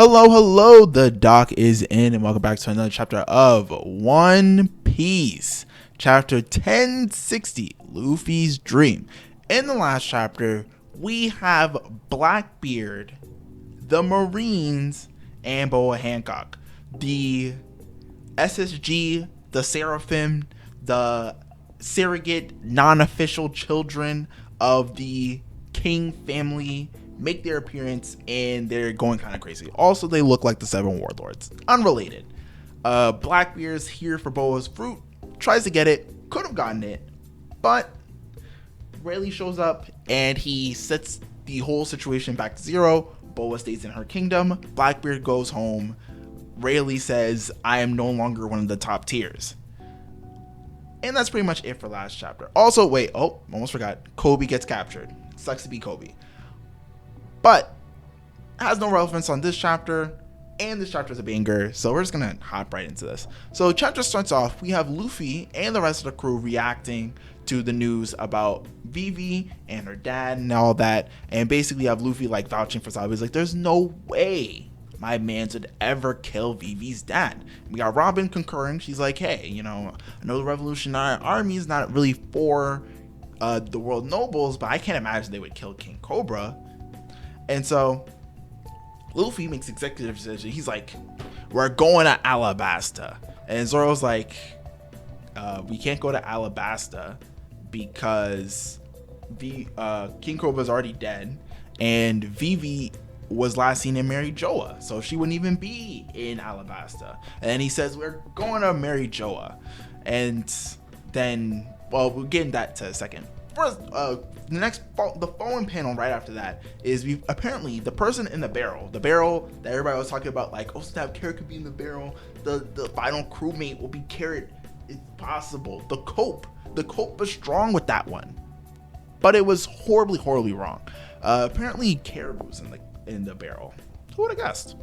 Hello, the doc is in, and welcome back to another chapter of One Piece. Chapter 1060, Luffy's Dream. In the last chapter, we have Blackbeard, the Marines, and Boa Hancock. The SSG, the Seraphim, the surrogate, non-official children of the King family make their appearance, and they're going kind of crazy. Also, they look like the Seven Warlords. Unrelated. Blackbeard's here for Boa's fruit, tries to get it, could have gotten it, but Rayleigh shows up and he sets the whole situation back to zero. Boa stays in her kingdom. Blackbeard goes home. Rayleigh says, I am no longer one of the top tiers. And that's pretty much it for last chapter. Also, almost forgot. Kobe gets captured. Sucks to be Kobe. But has no relevance on this chapter, and this chapter is a banger, so we're just gonna hop right into this. So chapter starts off, we have Luffy and the rest of the crew reacting to the news about Vivi and her dad and all that, and basically have Luffy like vouching for SABO. He's like, there's no way my man would ever kill Vivi's dad. We got Robin concurring. She's like, hey, I know the Revolutionary Army is not really for the world nobles, but I can't imagine they would kill King Cobra. And so Luffy makes executive decision. He's like, we're going to Alabasta. And Zoro's like, we can't go to Alabasta because King Cobra's already dead. And Vivi was last seen in Mary Joa, so she wouldn't even be in Alabasta. And then he says, we're going to Mary Joa. And then, we'll get into that in a second. First, the following panel right after that is apparently the person in the barrel that everybody was talking about, like, oh snap, Carrot could be in the barrel, the final crewmate will be Carrot. It's possible. The cope was strong with that one, but it was horribly wrong. Apparently Carrot was in the barrel. Who would have guessed?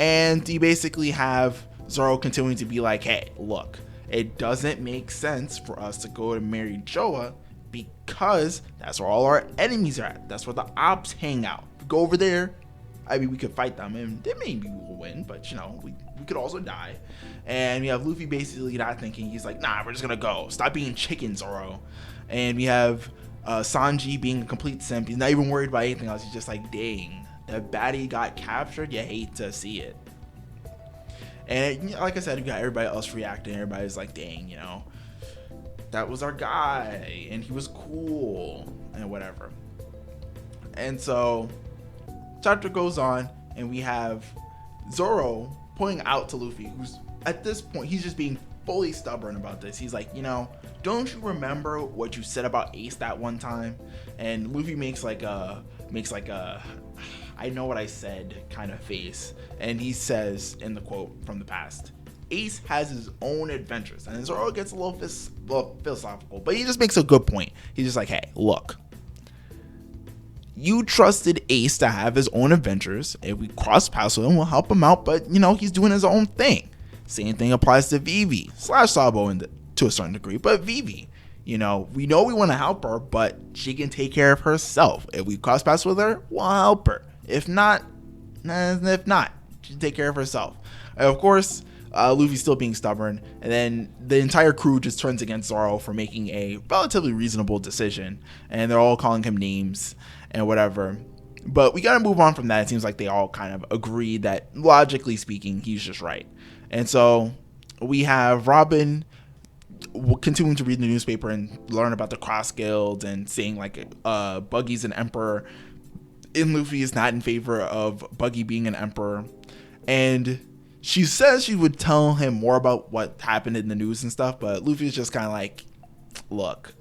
And you basically have Zoro continuing to be like, hey, look, it doesn't make sense for us to go to Mary Joa because that's where all our enemies are at. That's where the ops hang out. If we go over there, I mean, we could fight them and then maybe we'll win, but we could also die. And we have Luffy basically not thinking. He's like, nah, we're just gonna go. Stop being chicken, Zoro. And we have Sanji being a complete simp. He's not even worried about anything else. He's just like, dang, that baddie got captured. You hate to see it. And like I said, you got everybody else reacting. Everybody's like, dang, that was our guy and he was cool and whatever. And so chapter goes on and we have Zoro pointing out to Luffy, who's at this point, he's just being fully stubborn about this. He's like, don't you remember what you said about Ace that one time? And Luffy makes like a I know what I said kind of face. And he says in the quote from the past, Ace has his own adventures. And Zoro gets a little philosophical, but he just makes a good point. He's just like, hey, look, you trusted Ace to have his own adventures. If we cross paths with him, we'll help him out, but he's doing his own thing. Same thing applies to Vivi / SABO to a certain degree, but Vivi, we know we want to help her, but she can take care of herself. If we cross paths with her, we'll help her. If not, she can take care of herself. And of course, Luffy's still being stubborn, and then the entire crew just turns against Zoro for making a relatively reasonable decision, and they're all calling him names and whatever. But we gotta move on from that. It seems like they all kind of agree that, logically speaking, he's just right. And so we have Robin continuing to read the newspaper and learn about the Cross Guild and saying like Buggy's an emperor, and Luffy is not in favor of Buggy being an emperor. And she says she would tell him more about what happened in the news and stuff, but Luffy's just kind of like, look,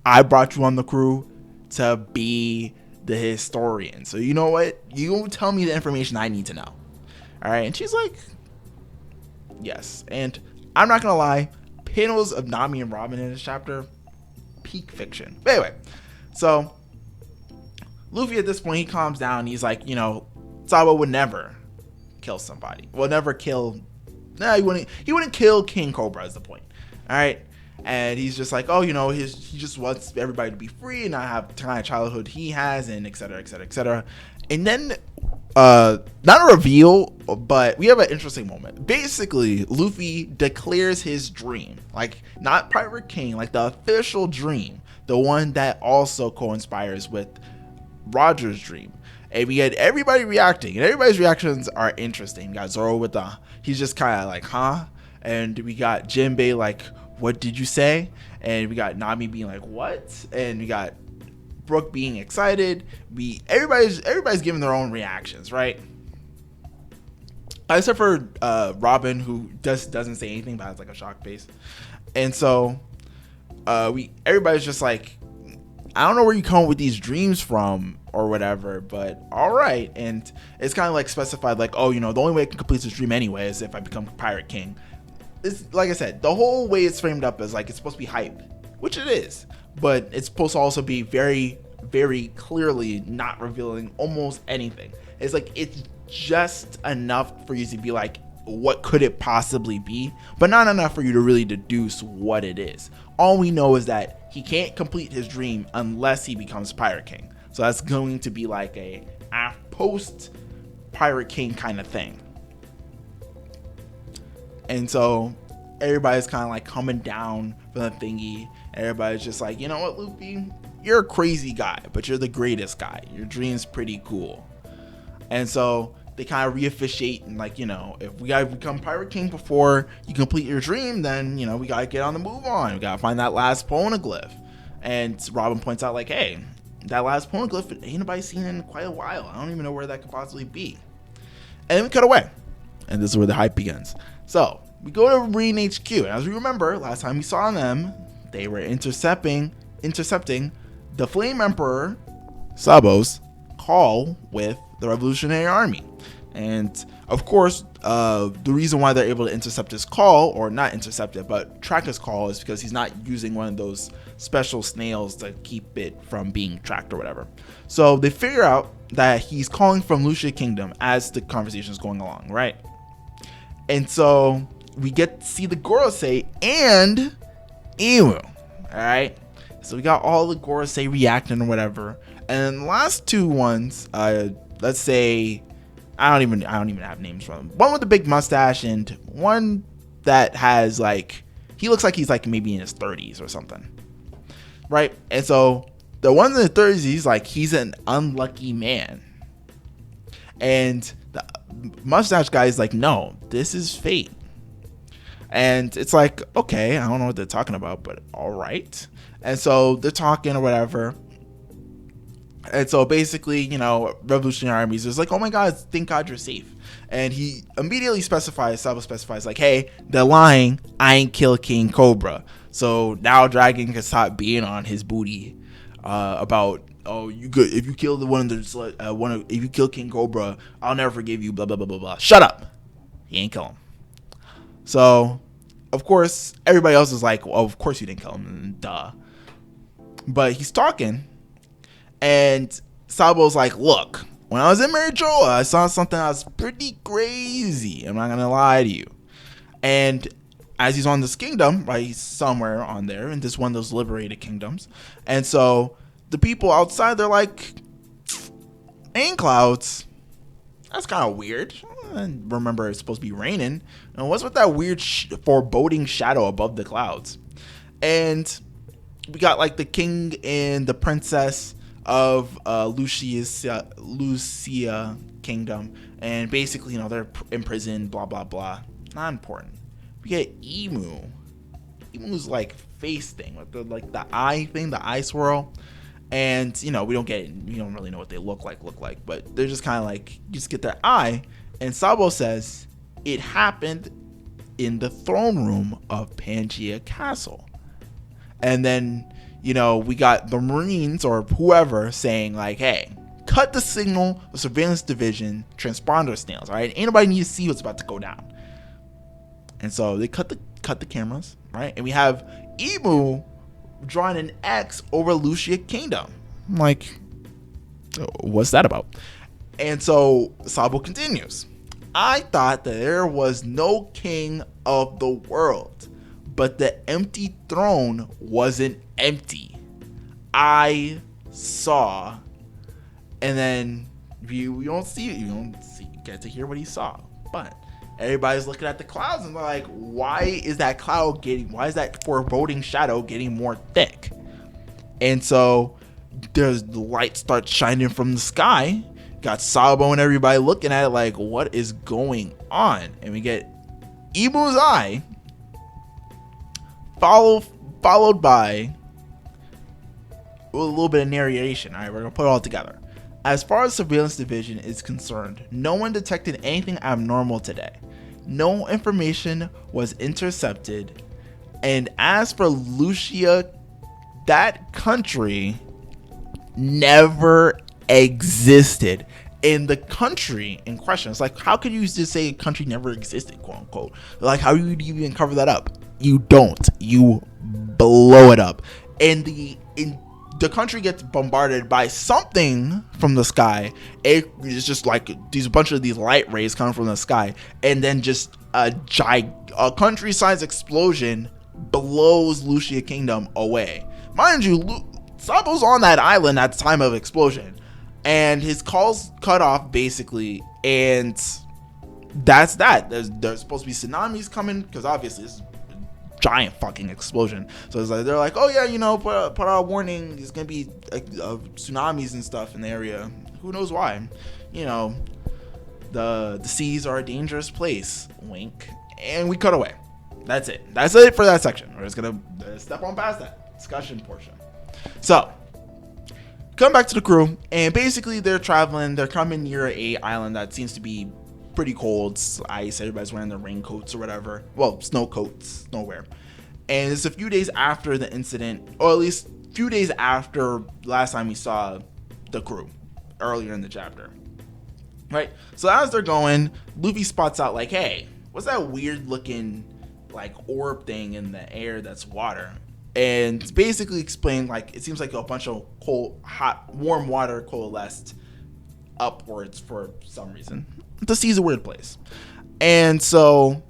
I brought you on the crew to be the historian. So you know what? You tell me the information I need to know. All right. And she's like, yes. And I'm not going to lie, panels of Nami and Robin in this chapter, peak fiction. But anyway, so Luffy at this point, he calms down. He's like, SABO would never kill somebody. Will never kill. He wouldn't kill King Cobra is the point. All right. And he's just like, he just wants everybody to be free and not have the kind of childhood he has, and et cetera, et cetera, et cetera. And then not a reveal, but we have an interesting moment. Basically, Luffy declares his dream, like not Pirate King, like the official dream, the one that also co-inspires with Roger's dream. And we had everybody reacting, and everybody's reactions are interesting. We got Zoro with he's just kind of like, huh? And we got Jinbei like, what did you say? And we got Nami being like, what? And we got Brooke being excited. Everybody's giving their own reactions, right? Except for Robin, who doesn't say anything but has like a shocked face. And so everybody's just like, I don't know where you come up with these dreams from or whatever, but all right. And it's kind of like specified like, oh, the only way I can complete this dream anyway is if I become Pirate King. It's like I said, the whole way it's framed up is like it's supposed to be hype, which it is, but it's supposed to also be very, very clearly not revealing almost anything. It's like it's just enough for you to be like, what could it possibly be, but not enough for you to really deduce what it is. All we know is that he can't complete his dream unless he becomes Pirate King. So that's going to be like a post Pirate King kind of thing. And so everybody's kind of like coming down from the thingy. Everybody's just like, you know what, Luffy, you're a crazy guy, but you're the greatest guy. Your dream's pretty cool. And so they kind of reofficiate and like, if we gotta become Pirate King before you complete your dream, then, we gotta get on the move on. We gotta find that last poneglyph. And Robin points out like, hey, that last poneglyph, ain't nobody seen it in quite a while. I don't even know where that could possibly be. And then we cut away. And this is where the hype begins. So we go to Marine HQ. And as we remember, last time we saw them, they were intercepting the Flame Emperor SABO's call with the Revolutionary Army. And of course, the reason why they're able to intercept his call, or not intercept it, but track his call, is because he's not using one of those special snails to keep it from being tracked or whatever. So they figure out that he's calling from Lucia Kingdom as the conversation is going along, right? And so we get to see the Gorosei and Imu. All right, so we got all the Gorosei reacting or whatever. And the last two ones, let's say, I don't even have names for them. One with the big mustache and one that has like, he looks like he's like maybe in his 30s or something, right? And so the one in the 30s, he's an unlucky man, and the mustache guy is like, no, this is fate. And it's like, okay, I don't know what they're talking about, but all right. And so they're talking or whatever. And so basically, Revolutionary Armies is like, oh my God, thank God you're safe. And he immediately Sabo specifies like, hey, they're lying. I ain't kill King Cobra. So now Dragon can stop being on his booty about, oh, you good. If you kill if you kill King Cobra, I'll never forgive you, blah, blah, blah, blah, blah. Shut up. He ain't kill him. So, of course, everybody else is like, well, of course you didn't kill him. Duh. But he's talking. And Sabo's like, look, when I was in Marijoa, I saw something that was pretty crazy. I'm not going to lie to you. And as he's on this kingdom, right, he's somewhere on there in this one of those liberated kingdoms. And so the people outside, they're like, ain't clouds. That's kind of weird. And remember, it's supposed to be raining. And what's with that weird foreboding shadow above the clouds? And we got like the king and the princess of Lucia Kingdom, and basically, they're in prison, blah blah blah. Not important. We get Emu's like face thing with the eye thing, the eye swirl, and we don't really know what they look like, but they're just kind of like, you just get their eye. And Sabo says it happened in the throne room of Pangea Castle. And then we got the Marines or whoever saying like, hey, cut the signal, the surveillance division, transponder snails, all right? Ain't nobody need to see what's about to go down. And so they cut the cameras, right? And we have Emu drawing an X over Lucia Kingdom. I'm like, what's that about? And so Sabo continues. I thought that there was no king of the world, but the empty throne wasn't empty. I saw, and then You don't get to hear what he saw. But everybody's looking at the clouds and they're like, why is that foreboding shadow getting more thick? And so there's the light starts shining from the sky. Got SABO and everybody looking at it like, what is going on? And we get Ibu's eye, followed by a little bit of narration. All right, we're gonna put it all together. As far as surveillance division is concerned, no one detected anything abnormal today. No information was intercepted. And as for Lucia, that country never existed. In the country in question, it's like, how could you just say a country never existed, quote unquote? Like, how do you even cover that up? You don't. You blow it up. And the country gets bombarded by something from the sky. It's just like a bunch of these light rays coming from the sky, and then just a country-sized explosion blows Lucia Kingdom away. Mind you, Sabo's on that island at the time of explosion, and his call's cut off basically, and that's that. There's supposed to be tsunamis coming because obviously this is giant fucking explosion. So it's like they're like, oh yeah, put out a warning. There's gonna be tsunamis and stuff in the area. Who knows why? The seas are a dangerous place. Wink. And we cut away. That's it. That's it for that section. We're just gonna step on past that discussion portion. So come back to the crew, and basically they're traveling. They're coming near a island that seems to be pretty cold. It's ice. Everybody's wearing their raincoats or whatever. Well, snow coats, nowhere. And it's a few days after the incident, or at least a few days after last time we saw the crew earlier in the chapter. Right? So as they're going, Luffy spots out like, hey, what's that weird looking like orb thing in the air that's water? And it's basically explained like it seems like a bunch of warm water coalesced upwards for some reason. The sea's a weird place. And so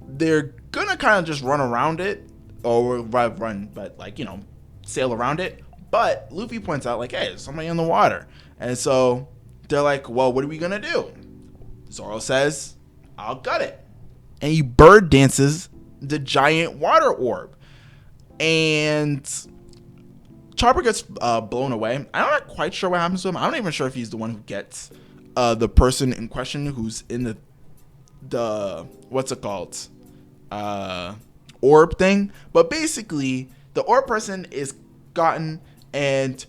they're gonna kind of just run around it, or run, but like, sail around it. But Luffy points out like, hey, there's somebody in the water. And so they're like, well, what are we gonna do? Zoro says, I'll gut it. And he bird dances the giant water orb. And Chopper gets blown away. I'm not quite sure what happens to him. I'm not even sure if he's the one who gets the person in question who's in the what's it called? Orb thing. But basically, the orb person is gotten, and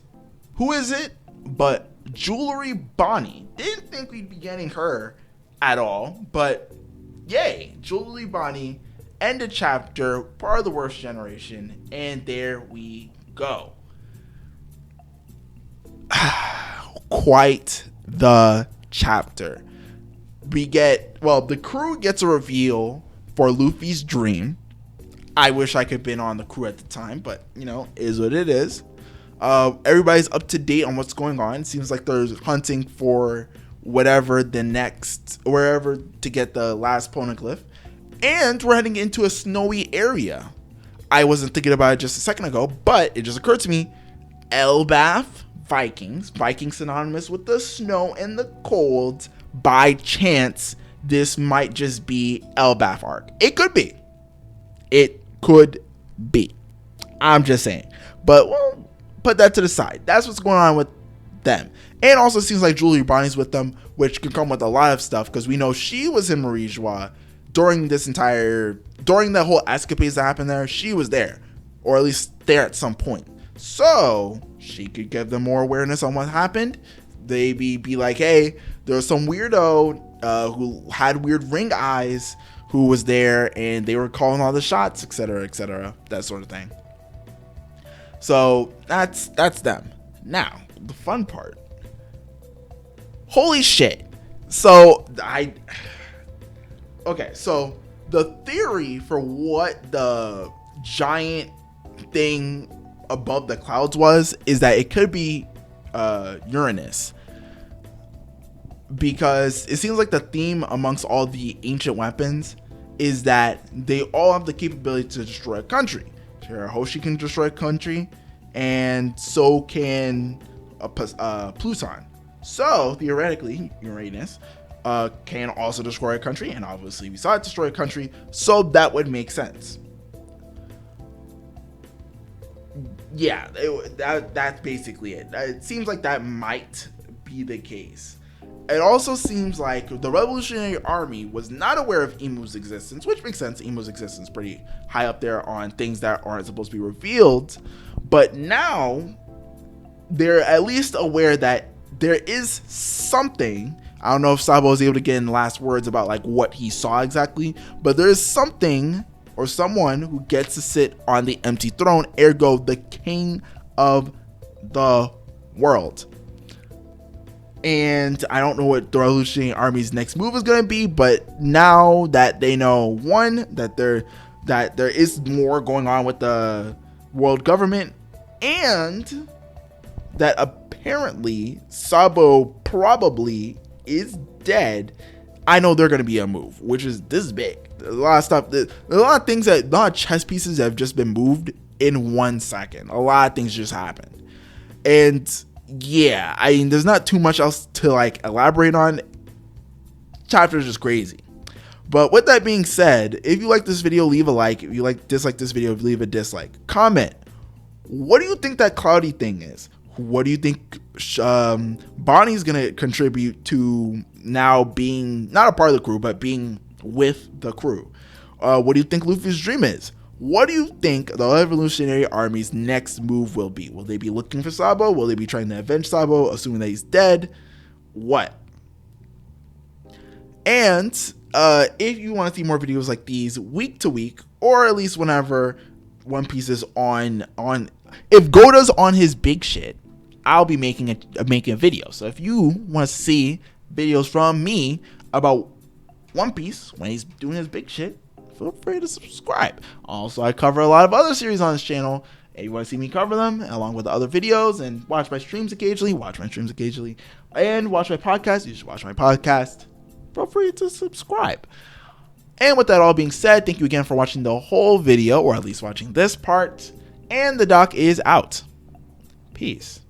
who is it? But Jewelry Bonnie. Didn't think we'd be getting her at all, but yay, Jewelry Bonnie. End of chapter, part of the worst generation, and there we go. Quite the chapter. The crew gets a reveal for Luffy's dream. I wish I could have been on the crew at the time, but is what it is. Everybody's up to date on what's going on. It seems like they're hunting for wherever to get the last poneglyph. And we're heading into a snowy area. I wasn't thinking about it just a second ago, but it just occurred to me. Elbaf, Vikings synonymous with the snow and the cold. By chance, this might just be Elbaf arc. It could be. I'm just saying. But we'll put that to the side. That's what's going on with them. And also seems like Jewelry Bonnie's with them, which could come with a lot of stuff, because we know she was in Marie Joie during the whole escapades that happened there. She was there, or at least there at some point. So she could give them more awareness on what happened. They be like, hey, there was some weirdo who had weird ring eyes who was there, and they were calling all the shots, etc., that sort of thing. So that's them. Now, the fun part. Holy shit. So the theory for what the giant thing above the clouds is that it could be Uranus, because it seems like the theme amongst all the ancient weapons is that they all have the capability to destroy a country. Shirahoshi can destroy a country, and so can Pluton. So theoretically, Uranus can also destroy a country, and obviously we saw it destroy a country, so that would make sense. Yeah, that's basically it. It seems like that might be the case. It also seems like the Revolutionary Army was not aware of Emu's existence, which makes sense. Emu's existence is pretty high up there on things that aren't supposed to be revealed. But now they're at least aware that there is something. I don't know if Sabo was able to get in the last words about like what he saw exactly, but there is something or someone who gets to sit on the empty throne, ergo the king of the world. And I don't know what the Revolutionary Army's next move is going to be, but now that they know, one, that there is more going on with the world government, and that apparently Sabo probably is dead, I know they're going to be a move, which is, this is big. There's a lot of stuff, there's a lot of things, a lot of chess pieces have just been moved in 1 second. A lot of things just happened. And yeah, I mean, there's not too much else to like elaborate on. Chapter is just crazy. But with that being said, if you like this video, leave a like. If you dislike this video, leave a dislike. Comment. What do you think that cloudy thing is? What do you think Bonnie's gonna contribute to now being not a part of the crew, but being with the crew? What do you think Luffy's dream is? What do you think the Revolutionary Army's next move will be? Will they be looking for Sabo? Will they be trying to avenge Sabo, assuming that he's dead? What? And if you want to see more videos like these week to week, or at least whenever One Piece is on if Goda's on his big shit, I'll be making a video. So if you want to see videos from me about One Piece when he's doing his big shit, feel free to subscribe. Also, I cover a lot of other series on this channel. If you want to see me cover them along with the other videos and watch my streams occasionally, and watch my podcast, you should watch my podcast. Feel free to subscribe. And with that all being said, thank you again for watching the whole video, or at least watching this part. And the doc is out. Peace.